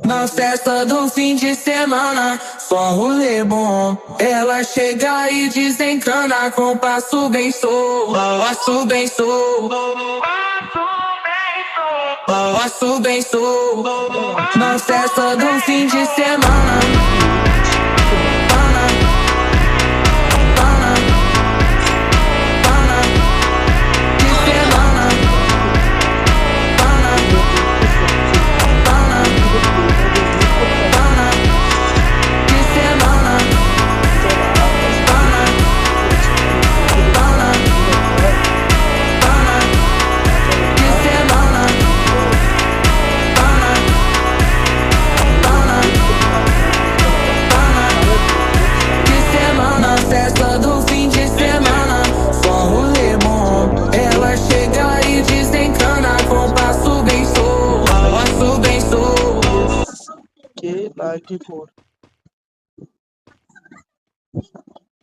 Na festa do fim de semana, só rolê bom. Ela chega e desencana com passo bem solto, passo bem solto, passo bem solto. Na festa do fim de semana. Festa do fim de semana, só rolê bom. Ela chega e desencana com passo bem solto, passo bem solto. K94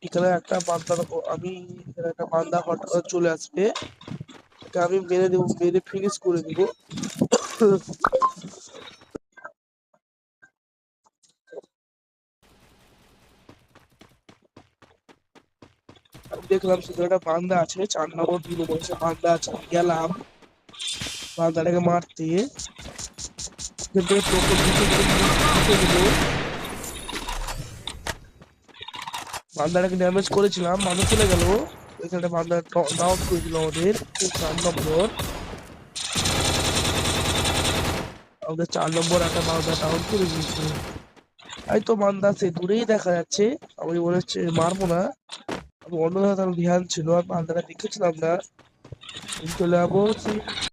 এখানে একটা বান্দা আমি এখানে একটা বান্দা হঠাৎ চলে আসবে, এটা আমি মেরে দেবো, মেরে ফিনিশ করে দেবো। আমি দেখলাম সেখানে একটা বান্দা আছে, 4 নম্বর 2 নম্বর বান্দা আছে, গেলাম বান্দাটাকে মারতে, কিন্তু টোকন দিতে গেলে বান্দাটাকে ড্যামেজ করেছিলাম, মানুষ চলে গেল। এখানে বান্দা ডাউন করে দিল আমাদের 4 নম্বর, আমাদের 4 নম্বর একটা বান্দা ডাউন করে দিয়েছে। এই তো বান্দা সে দূরেই দেখা যাচ্ছে, আমি মনে হচ্ছে মারবো না, আমি অন্য ধারে ধ্যান ছিল আর বান্দাটা দেখেছিলাম না, চলে যাবো।